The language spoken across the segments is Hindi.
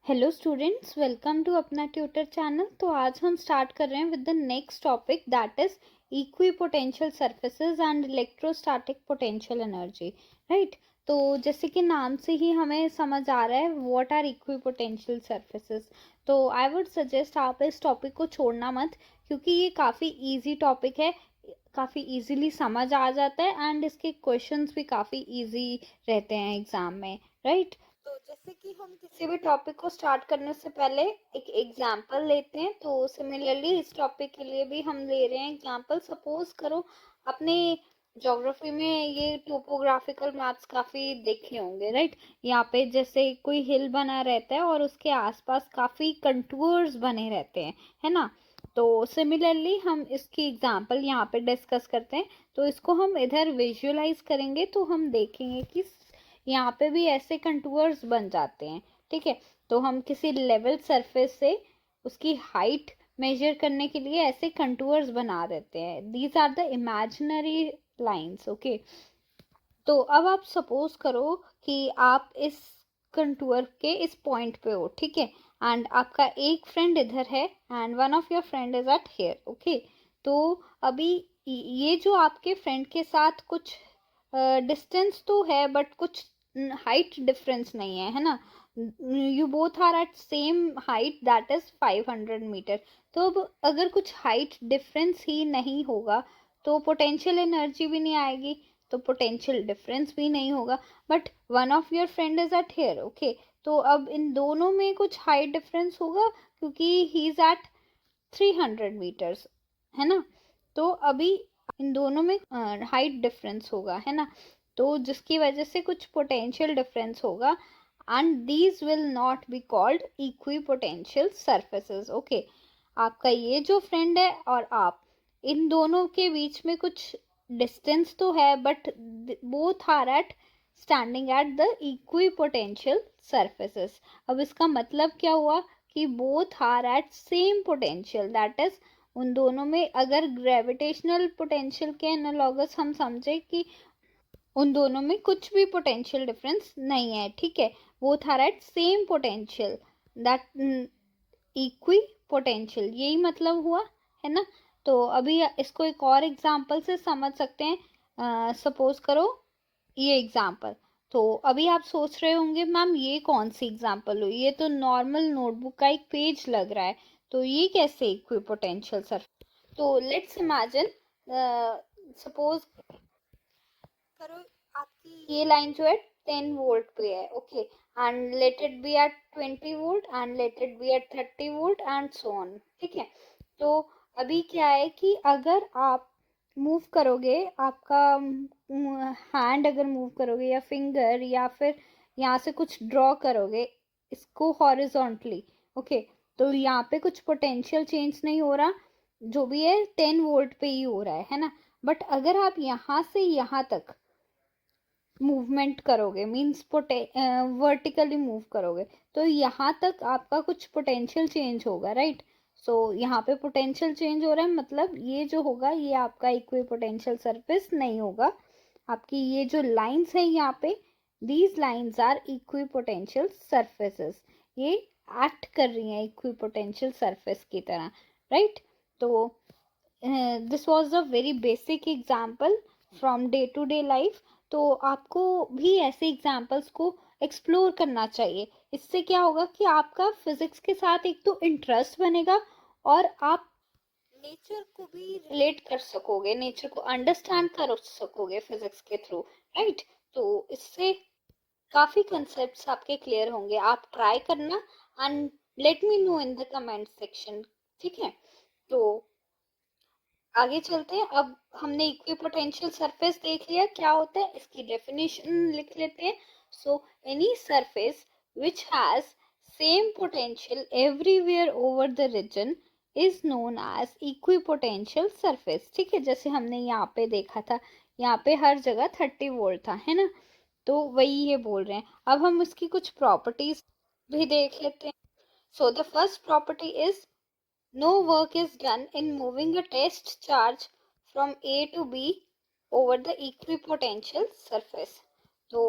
हेलो स्टूडेंट्स, वेलकम टू अपना ट्यूटर चैनल। तो आज हम स्टार्ट कर रहे हैं with the next topic, that is equipotential surfaces and electrostatic potential energy. Right. तो जैसे कि नाम से ही हमें समझ आ रहा है व्हाट आर इक्विपोटेंशियल सरफेसेस। तो आई वुड सजेस्ट आप इस टॉपिक को छोड़ना मत, क्योंकि ये काफ़ी इजी टॉपिक है, काफ़ी इजीली समझ आ जाता है एंड इसके क्वेश्चंस भी काफ़ी इजी रहते हैं एग्जाम में। राइट। तो जैसे कि हम किसी भी टॉपिक को स्टार्ट करने से पहले एक एग्जाम्पल लेते हैं, तो सिमिलरली इस टॉपिक के लिए भी हम ले रहे हैं एग्जाम्पल। सपोज करो अपने ज्योग्राफी में ये टोपोग्राफिकल मैप्स काफ़ी देखे होंगे। राइट। यहाँ पे जैसे कोई हिल बना रहता है और उसके आसपास काफ़ी कंटूर्स बने रहते हैं, है ना। तो सिमिलरली हम इसकी एग्जाम्पल यहाँ पे डिस्कस करते हैं। तो इसको हम इधर विजुअलाइज करेंगे तो हम देखेंगे कि यहाँ पे भी ऐसे कंटूर्स बन जाते हैं। ठीक है। तो हम किसी लेवल सरफेस से उसकी हाइट मेजर करने के लिए ऐसे कंटूर्स बना देते हैं। These are the imaginary lines. Okay. तो अब आप सपोज करो कि आप इस कंटूर के इस पॉइंट पे हो। ठीक है। एंड आपका एक फ्रेंड इधर है and one of your friend is eight here. Okay. तो अभी ये जो आपके फ्रेंड के साथ कुछ डिस्टेंस तो है बट कुछ हाइट डिफरेंस नहीं है ना। You both are at same height, that is 500 metre. तो अब अगर कुछ हाइट डिफरेंस ही नहीं होगा तो पोटेंशियल एनर्जी भी नहीं आएगी, तो पोटेंशियल डिफरेंस भी नहीं होगा। But one of your friend is at here. Okay. तो अब इन दोनों में कुछ हाइट डिफरेंस होगा क्योंकि ही इज एट 300 मीटर्स, है ना। तो अभी इन दोनों में हाइट डिफरेंस होगा, है ना। तो जिसकी वजह से कुछ पोटेंशियल डिफरेंस होगा and these will not be called equipotential surfaces. Okay. आपका ये जो फ्रेंड है और आप, इन दोनों के बीच में कुछ डिस्टेंस तो है but both are at standing at the equipotential surfaces. अब इसका मतलब क्या हुआ कि both are at same potential, that is उन दोनों में अगर ग्रेविटेशनल पोटेंशियल के एनालॉगस हम समझे कि उन दोनों में कुछ भी पोटेंशियल डिफरेंस नहीं है। ठीक है। Both are at same potential, that equipotential, यही मतलब हुआ, है ना। तो अभी इसको एक और एग्जांपल से समझ सकते हैं। सपोज करो ये एग्जांपल। तो अभी आप सोच रहे होंगे मैम ये कौन सी एग्जांपल हुई, ये तो नॉर्मल नोटबुक का एक पेज लग रहा है, तो ये कैसे इक्विपोटेंशियल सर। तो लेट्स इमेजिन, सपोज करो आपकी ये लाइन जो है 10 वोल्ट पे है। Okay. And let it be at 20 volt and let it be at 30 volt and so on. ठीक है। तो अभी क्या है कि अगर आप मूव करोगे, आपका हैंड अगर मूव करोगे या फिंगर या फिर यहाँ से कुछ ड्रॉ करोगे इसको हॉरिजॉन्टली। ओके। तो यहाँ पे कुछ पोटेंशियल चेंज नहीं हो रहा, जो भी है 10 वोल्ट पे ही हो रहा है ना। बट अगर आप यहाँ से यहाँ तक मूवमेंट करोगे, मीन्स वर्टिकली मूव करोगे, तो यहाँ तक आपका कुछ पोटेंशियल चेंज होगा। राइट। सो यहाँ पे पोटेंशियल चेंज हो रहा है, मतलब ये जो होगा ये आपका इक्वी पोटेंशियल सरफेस नहीं होगा। आपकी ये जो लाइंस है यहाँ पे, these lines are equipotential surfaces, ये एक्ट कर रही हैं इक्वी पोटेंशियल सरफेस की तरह। राइट। तो this was a very basic example from day to day life. तो आपको भी ऐसे एग्जाम्पल्स को एक्सप्लोर करना चाहिए। इससे क्या होगा कि आपका फिजिक्स के साथ एक तो इंटरेस्ट बनेगा और आप नेचर को भी रिलेट कर सकोगे, नेचर को अंडरस्टैंड कर सकोगे फिजिक्स के थ्रू। राइट। तो इससे काफी कंसेप्ट्स आपके क्लियर होंगे। आप ट्राई करना and let me know in the comment section. ठीक है। तो आगे चलते हैं। अब हमने इक्विपोटेंशियल सरफेस देख लिया क्या होता है, इसकी डेफिनेशन लिख लेते हैं। So any surface which has same potential everywhere over the region is known as equipotential surface. ठीक है। जैसे हमने यहाँ पे देखा था, यहाँ पे हर जगह 30 वोल्ट था, है ना। तो वही ये बोल रहे हैं। अब हम इसकी कुछ प्रॉपर्टीज भी देख लेते हैं। So the first property is no work is done in moving a test charge from A to B over the equipotential surface. तो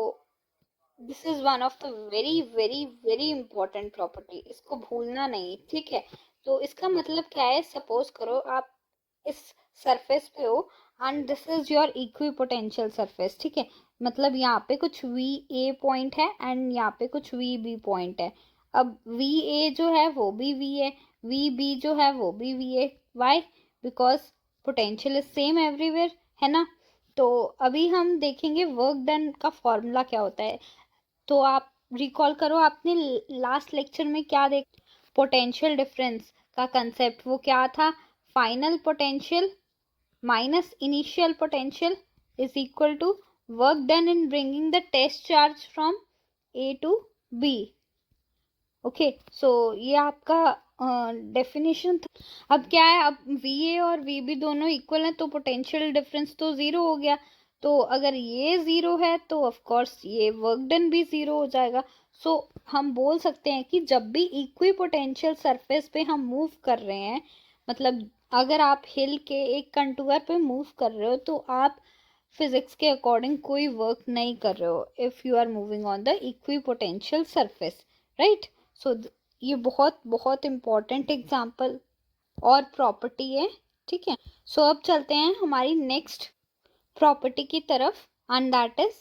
this is one of the very very very important property, इसको भूलना नहीं, ठीक है। तो इसका मतलब क्या है, सपोज करो आप इस सरफेस पे हो and this is your equi potential surface, ठीक है। मतलब यहाँ पे कुछ वी ए पॉइंट है एंड यहाँ पे कुछ वी बी पॉइंट है। अब वी ए जो है वो भी वी है, वी बी जो है वो भी वी है। Why? Because potential is same everywhere, है ना। तो अभी हम देखेंगे वर्क डन का फॉर्मूला क्या होता है। तो आप रिकॉल करो, आपने लास्ट लेक्चर में क्या देख, पोटेंशियल डिफरेंस का कंसेप्ट वो क्या था, final potential minus initial potential is equal to work done in bringing the test charge from A to B. Okay, so ये आपका डेफिनेशन था। अब क्या है, अब वी ए और वी बी दोनों इक्वल हैं तो पोटेंशियल डिफरेंस तो ज़ीरो हो गया। तो अगर ये ज़ीरो है तो ऑफ कोर्स ये वर्क डन भी ज़ीरो हो जाएगा। सो हम बोल सकते हैं कि जब भी इक्वी पोटेंशियल सरफेस पे हम मूव कर रहे हैं, मतलब अगर आप हिल के एक कंटूर पे मूव कर रहे हो तो आप फिजिक्स के अकॉर्डिंग कोई वर्क नहीं कर रहे हो if you are moving on the equipotential surface, right. So ये बहुत बहुत इम्पॉर्टेंट एग्जाम्पल और प्रॉपर्टी है, ठीक है। सो अब चलते हैं हमारी नेक्स्ट प्रॉपर्टी की तरफ and that is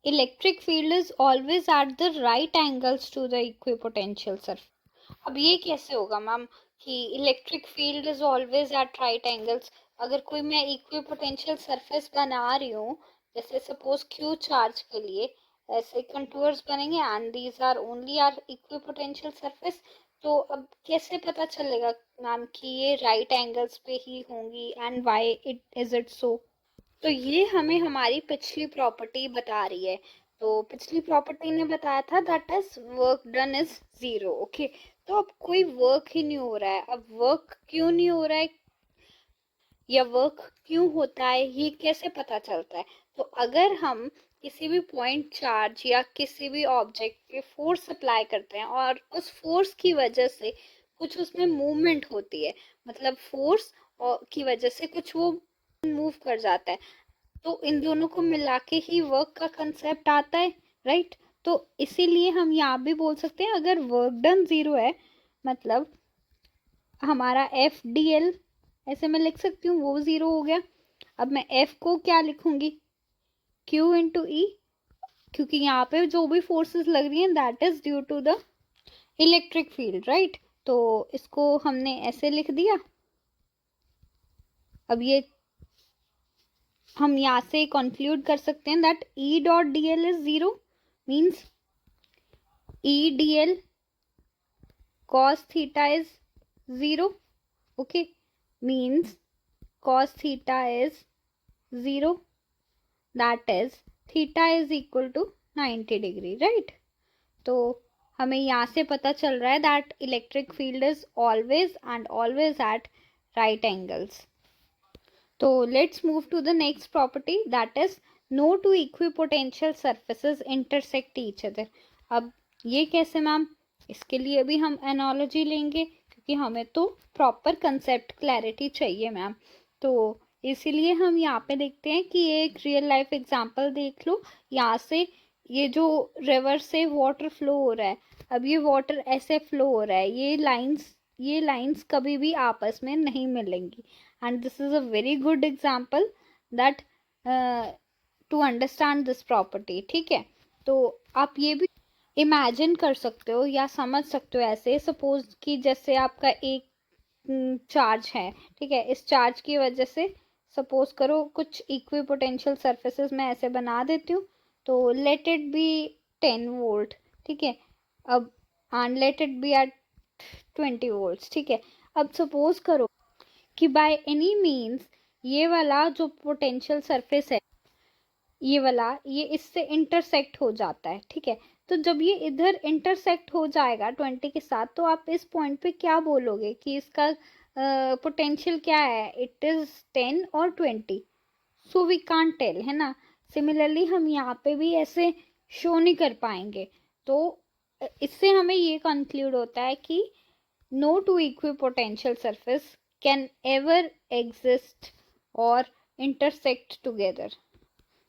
electric field is always at the right angles to the equipotential surface. अब ये कैसे होगा मैम कि electric field is always at right angles? अगर कोई मैं इक्विपोटेंशियल सरफेस बना रही हूँ, जैसे सपोज क्यू चार्ज के लिए ऐसे कंटूर्स बनेंगे and these are only are equipotential surface, तो अब कैसे पता चलेगा मैम कि ये राइट एंगल्स पे ही होंगी and why it is it so? तो ये हमें हमारी पिछली प्रॉपर्टी बता रही है। तो पिछली प्रॉपर्टी ने बताया था that is work done is zero, okay. तो अब कोई वर्क ही नहीं हो रहा है, अब वर्क क्यों नहीं हो रहा है या वर्क क्यों होता है ये कैसे पता चलता है? तो अगर हम किसी भी पॉइंट चार्ज या किसी भी ऑब्जेक्ट पे फोर्स अप्लाई करते हैं और उस फोर्स की वजह से कुछ उसमें मूवमेंट होती है, मतलब फोर्स की वजह से कुछ वो मूव कर जाता है, तो इन दोनों को मिला के ही वर्क का कंसेप्ट आता है, राइट। तो इसीलिए हम यहाँ भी बोल सकते हैं अगर वर्क डन जीरो है, मतलब हमारा एफ डी एल ऐसे मैं लिख सकती हूँ वो जीरो हो गया। अब मैं एफ को क्या लिखूंगी, क्यू इंटू ई, क्योंकि यहाँ पे जो भी फोर्सेस लग रही हैं that is due to the electric field, right. तो इसको हमने ऐसे लिख दिया। अब ये हम यहाँ से कंक्लूड कर सकते हैं that E dot D L is zero, means E D L cos theta is 0, okay, means cos theta is 0, that is theta is equal to 90 degree, right। तो हमें यहाँ से पता चल रहा है that electric field is always and always at right angles। तो let's move to the next property that is no two equipotential surfaces intersect each other। अब ये कैसे मैम? इसके लिए भी हम एनालॉजी लेंगे क्योंकि हमें तो प्रॉपर कंसेप्ट क्लैरिटी चाहिए मैम। तो इसीलिए हम यहाँ पे देखते हैं कि ये एक रियल लाइफ एग्जांपल देख लो। यहाँ से ये जो रिवर से वाटर फ्लो हो रहा है, अब ये वाटर ऐसे फ्लो हो रहा है, ये लाइंस कभी भी आपस में नहीं मिलेंगी and this is a very good example that to understand this property, ठीक है। तो आप ये भी इमेजिन कर सकते हो या समझ सकते हो ऐसे, सपोज कि जैसे आपका एक चार्ज है, ठीक है, इस चार्ज की वजह से सपोज करो कुछ इक्वी पोटेंशियल सर्फेसेस मैं ऐसे बना देती हूँ, तो लेट इट बी 10 वोल्ट, ठीक है। अब and let it be at 20 volt, ठीक है। अब सपोज करो कि बाय एनी मीन्स ये वाला जो पोटेंशियल सरफेस है, ये वाला ये इससे इंटरसेक्ट हो जाता है, ठीक है। तो जब ये इधर इंटरसेक्ट हो जाएगा 20 के साथ, तो आप इस पॉइंट पे क्या बोलोगे कि इसका पोटेंशियल क्या है, इट इज 10 और 20, सो वी कांट टेल, है ना। सिमिलरली हम यहाँ पे भी ऐसे शो नहीं कर पाएंगे। तो इससे हमें ये कंक्लूड होता है कि no two equipotential surface can ever exist or intersect together.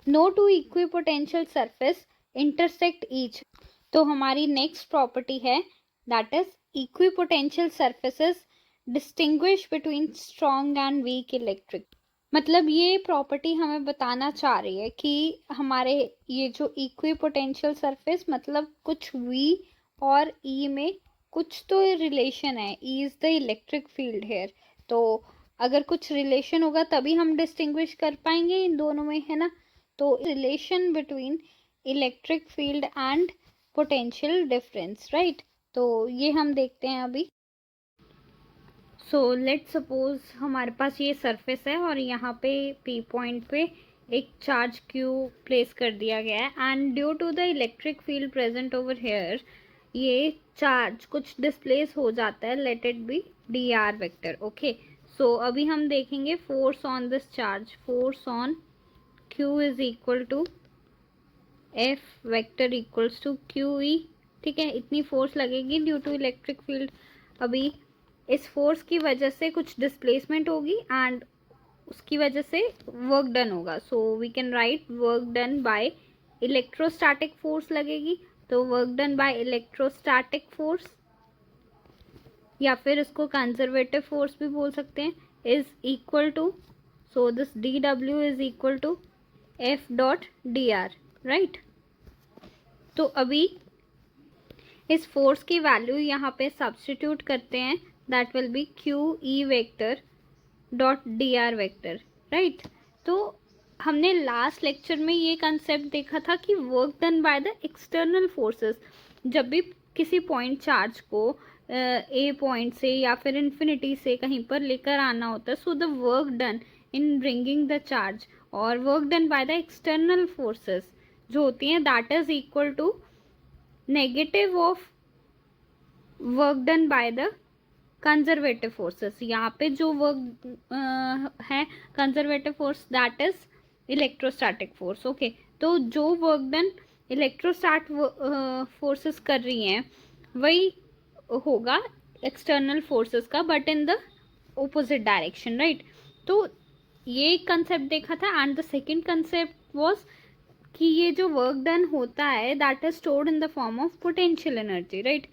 No two equipotential surface intersect each. तो हमारी नेक्स्ट प्रॉपर्टी है that is equipotential surfaces distinguish between strong and weak electric. मतलब ये प्रॉपर्टी हमें बताना चाह रही है कि हमारे ये जो इक्विपोटेंशियल सरफेस मतलब कुछ V और E में कुछ तो रिलेशन है। E is the electric field here, तो अगर कुछ रिलेशन होगा तभी हम डिस्टिंग्विश कर पाएंगे इन दोनों में, है ना। तो relation between electric field and potential difference, right. तो ये हम देखते हैं अभी। सो लेट सपोज हमारे पास ये सरफेस है और यहाँ पे P पॉइंट पे एक चार्ज Q प्लेस कर दिया गया है and due to the electric field present over here ये चार्ज कुछ डिस्प्लेस हो जाता है, let it be dr vector. Okay, so अभी हम देखेंगे force on this charge. Force on Q is equal to F vector equals to QE। ठीक है, इतनी फोर्स लगेगी ड्यू टू इलेक्ट्रिक फील्ड। अभी इस फोर्स की वजह से कुछ डिस्प्लेसमेंट होगी एंड उसकी वजह से वर्क डन होगा। So we can write work done by electrostatic force लगेगी, तो work done by electrostatic force या फिर इसको कंजर्वेटिव फोर्स भी बोल सकते हैं, is equal to, so this dw is equal to F dot dr, right. तो अभी इस फोर्स की वैल्यू यहाँ पे सब्स्टिट्यूट करते हैं, that will be QE vector dot dr vector, right. तो हमने लास्ट लेक्चर में ये कंसेप्ट देखा था कि work done by the external forces. जब भी किसी पॉइंट चार्ज को A पॉइंट से या फिर इन्फिनिटी से कहीं पर लेकर आना होता है, so the work done in bringing the charge और work done by the external forces जो होती हैं that is equal to negative of work done by the conservative forces. यहाँ पे जो वर्क है conservative force that is electrostatic force. Okay, तो जो वर्क डन इलेक्ट्रोस्टैट फोर्सेस कर रही हैं वही होगा एक्सटर्नल फोर्सेस का, but in the opposite direction, right. तो ये कंसेप्ट देखा था and the second concept was कि ये जो वर्क डन होता है that is stored in the form of potential energy, right.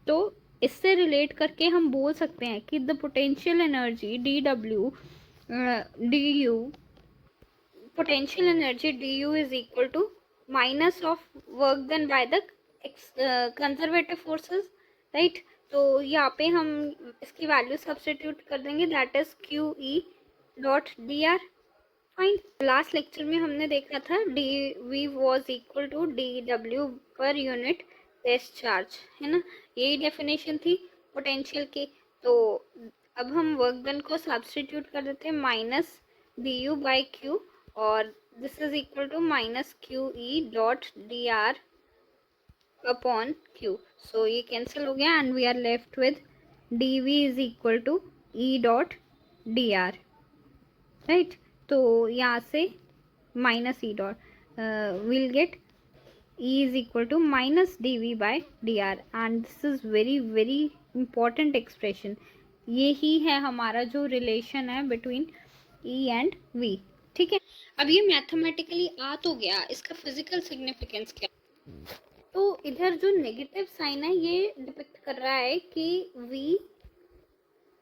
तो इससे रिलेट करके हम बोल सकते हैं कि the potential energy dw du potential energy du is equal to minus of work done by the conservative forces, right. तो यहाँ पे हम इसकी वैल्यू सब्स्टिट्यूट कर देंगे, that is QE dot dr, fine. Last lecture में हमने देखा था dv was equal to dw per unit test charge, है ना। यही डेफिनेशन थी पोटेंशियल की। तो अब हम वर्क डन को सब्स्टिट्यूट कर देते हैं माइनस du बाई q और this is equal to minus QE dot dr upon q। सो ये कैंसिल हो गया and we are left with dv is equal to E dot dr, right. तो यहाँ से minus E dot will get E is equal to minus dv by dr and this is very very important expression। ये ही है हमारा जो रिलेशन है बिटवीन E एंड V, ठीक है। अब ये मैथमेटिकली आ तो गया, इसका फिजिकल सिग्निफिकेंस क्या। तो इधर जो नेगेटिव साइन है ये डिपिक्ट कर रहा है कि V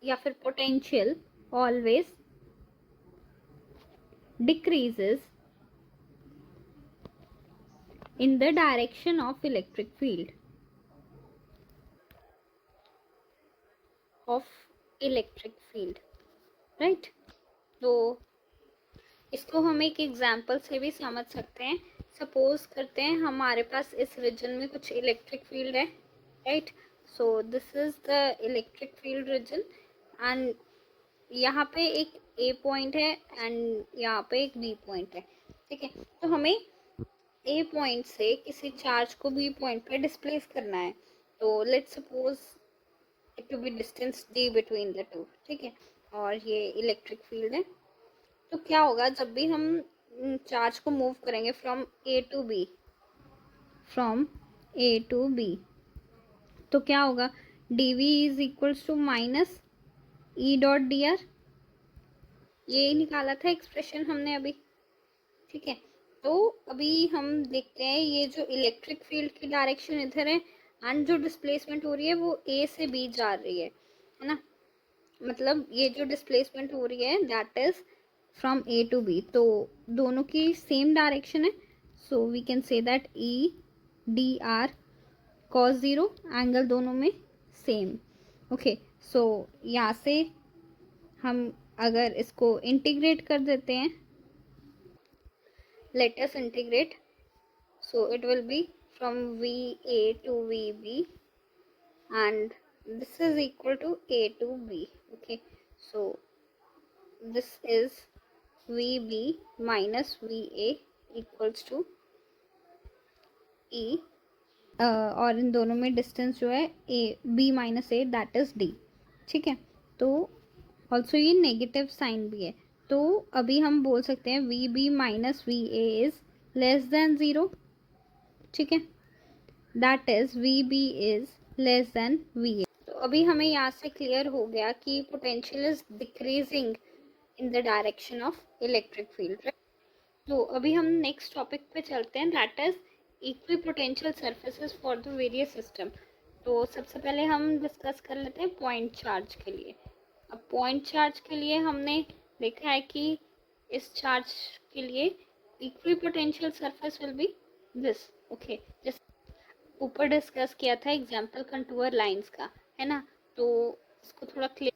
या फिर potential always decreases in the direction of electric field right। तो इसको हम एक एग्जांपल से भी समझ सकते हैं। सपोज करते हैं हमारे पास इस रीजन में कुछ इलेक्ट्रिक फील्ड है, right. So this is the electric field region and यहाँ पे एक A पॉइंट है एंड यहाँ पे एक B पॉइंट है, ठीक है। तो हमें A पॉइंट से किसी चार्ज को B पॉइंट पे डिस्प्लेस करना है। तो let's suppose it to be distance D between the two, ठीक है। और ये इलेक्ट्रिक फील्ड है। तो क्या होगा जब भी हम चार्ज को मूव करेंगे फ्रॉम A टू B, तो क्या होगा dv is equals to minus E dot dr। ये निकाला था एक्सप्रेशन हमने अभी, ठीक है। तो अभी हम देखते हैं ये जो इलेक्ट्रिक फील्ड की डायरेक्शन इधर है एंड जो डिस्प्लेसमेंट हो रही है वो ए से बी जा रही है ना, मतलब ये जो डिस्प्लेसमेंट हो रही है that is from A to B, तो दोनों की सेम डायरेक्शन है, so we can say that E D R cos zero, angle दोनों में सेम। ओके, सो यहाँ से हम अगर इसको इंटीग्रेट कर देते हैं, let us integrate, so it will be from VA to VB and this is equal to A to B. Okay, so this is VB minus VA equals to E, और इन दोनों में डिस्टेंस जो है A B minus A that is D. ठीक है, तो ऑल्सो ये नेगेटिव साइन भी है, तो अभी हम बोल सकते हैं V B minus V A is less than zero. ठीक है, that is V B is less than V A. तो अभी हमें यहाँ से क्लियर हो गया कि potential is decreasing in the direction of electric field. तो अभी हम नेक्स्ट टॉपिक पे चलते हैं that is equipotential surfaces for the various system. तो सबसे पहले हम डिस्कस कर लेते हैं पॉइंट चार्ज के लिए। अब पॉइंट चार्ज के लिए हमने देखा है कि इस चार्ज के लिए equipotential surface will be this. Okay, जैसे ऊपर डिस्कस किया था एग्जाम्पल कंटूर लाइंस का, है ना, तो इसको थोड़ा क्लियर,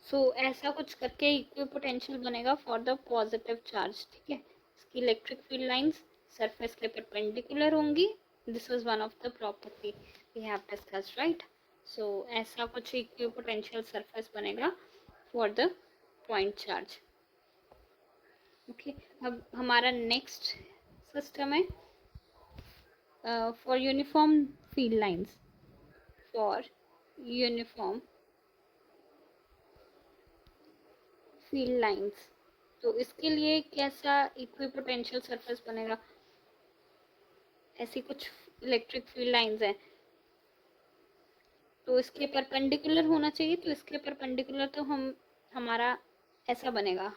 सो ऐसा कुछ करके इक्विपोटेंशियल बनेगा फॉर द पॉजिटिव चार्ज। ठीक है, इसकी इलेक्ट्रिक फील्ड लाइंस सरफेस के परपेंडिकुलर होंगी, this was one of the property we have discussed, right. So ऐसा कुछ इक्विपोटेंशियल सरफेस बनेगा for the point charge. Okay, अब हमारा नेक्स्ट सिस्टम है for uniform field lines, for uniform field lines. तो इसके लिए कैसा इक्विपोटेंशियल सरफेस बनेगा, ऐसी कुछ इलेक्ट्रिक फील्ड लाइंस हैं, तो इसके परपेंडिकुलर होना चाहिए, तो इसके परपेंडिकुलर तो हमारा ऐसा बनेगा,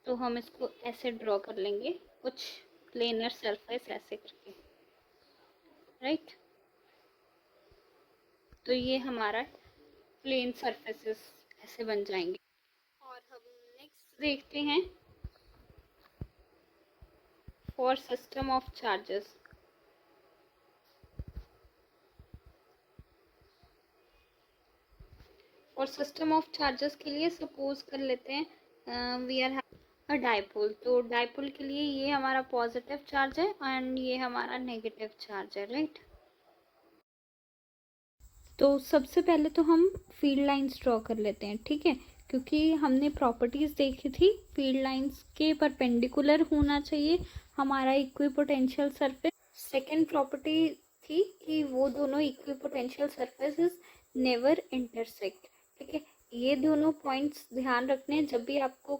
तो हम इसको ऐसे ड्रॉ कर लेंगे कुछ प्लेनर सरफेस ऐसे करके, राइट। तो ये हमारा प्लेन सरफेसेस ऐसे बन जाएंगे। और हम नेक्स्ट देखते हैं फॉर सिस्टम ऑफ चार्जेस। और सिस्टम ऑफ चार्जेस के लिए सपोज कर लेते हैं वी आर अ डाइपोल, तो डाइपोल के लिए ये हमारा पॉजिटिव चार्ज है एंड ये हमारा नेगेटिव चार्ज है, राइट। तो सबसे पहले तो हम फील्ड लाइंस ड्रॉ कर लेते हैं, ठीक है, क्योंकि हमने प्रॉपर्टीज देखी थी फील्ड लाइंस के परपेंडिकुलर होना चाहिए हमारा इक्विपोटेंशियल सरफेस। सेकेंड प्रॉपर्टी थी कि वो दोनों इक्विपोटेंशियल सरफेसेस नेवर इंटरसेक्ट। ठीक है, ये दोनों पॉइंट्स ध्यान रखने जब भी आपको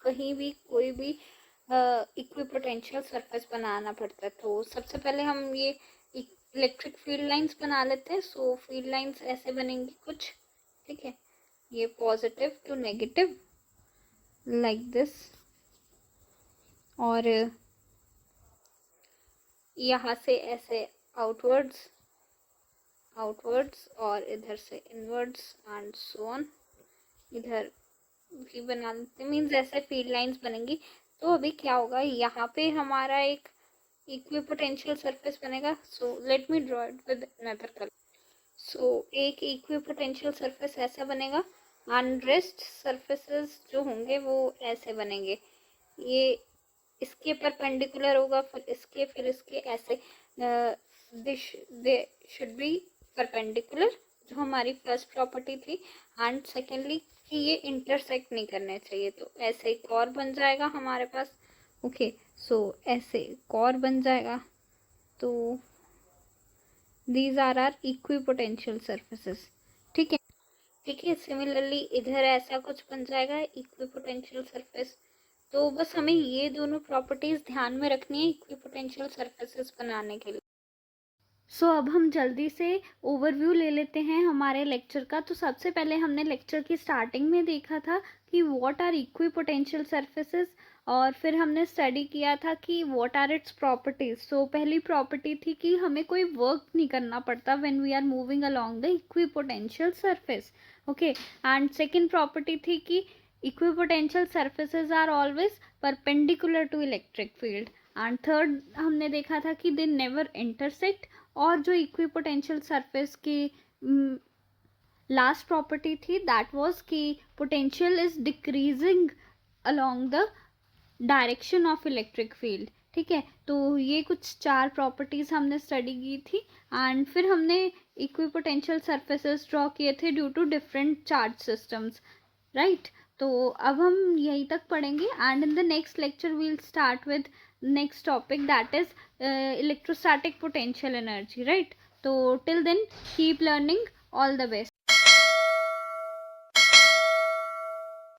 कहीं भी कोई भी इक्विपोटेंशियल सरफेस बनाना पड़ता है। तो सबसे पहले हम ये इलेक्ट्रिक फील्ड लाइंस बना लेते हैं। सो फील्ड लाइंस ऐसे बनेंगी कुछ, ठीक है, ये positive to negative like this, और यहाँ से ऐसे आउटवर्ड्स और इधर से इनवर्ड्स एंड सो ऑन, इधर भी बना लेते हैं, मीन्स ऐसे फील्ड लाइंस बनेंगी। तो अभी क्या होगा, यहाँ पे हमारा एक इक्विपोटेंशियल सरफेस बनेगा। So let me draw it with another colour. So एक इक्विपोटेंशियल सरफेस ऐसा बनेगा, अनरेस्ट सरफेसेस जो होंगे वो ऐसे बनेंगे, ये इसके परपेंडिकुलर होगा, फिर इसके ऐसे, दे शुड बी परपेंडिकुलर, जो हमारी फर्स्ट प्रॉपर्टी थी। एंड सेकेंडली कि ये इंटरसेक्ट नहीं करने चाहिए, तो ऐसे एक और बन जाएगा हमारे पास। ओके, सो ऐसे एक और बन जाएगा। तो दीज आर इक्विपोटेंशियल सरफेसेस, ठीक है। ठीक है, सिमिलरली इधर ऐसा कुछ बन जाएगा इक्विपोटेंशियल सरफेस। तो बस हमें ये दोनों प्रॉपर्टीज ध्यान में रखनी है इक्विपोटेंशियल सरफेसेस बनाने के लिए। सो अब हम जल्दी से ओवरव्यू ले लेते हैं हमारे लेक्चर का। तो सबसे पहले हमने लेक्चर की स्टार्टिंग में देखा था कि व्हाट आर इक्विपोटेंशियल सरफेसेस, और फिर हमने स्टडी किया था कि व्हाट आर इट्स प्रॉपर्टीज। सो पहली प्रॉपर्टी थी कि हमें कोई वर्क नहीं करना पड़ता when we are moving along the equipotential surface. Okay, and second property थी कि equipotential surfaces are always perpendicular to electric field. And third हमने देखा था कि दे नेवर इंटरसेक्ट। और जो इक्विपोटेंशियल सरफेस की लास्ट प्रॉपर्टी थी दैट वाज कि potential is decreasing along the direction of electric field. ठीक है, तो ये कुछ 4 प्रॉपर्टीज हमने स्टडी की थी। एंड फिर हमने इक्विपोटेंशियल सरफेसेस ड्रॉ किए थे due to different charge systems, right. तो अब हम यहीं तक पढ़ेंगे and in the next lecture we'll start with next topic that is electrostatic potential energy, right. तो till then keep learning, all the best.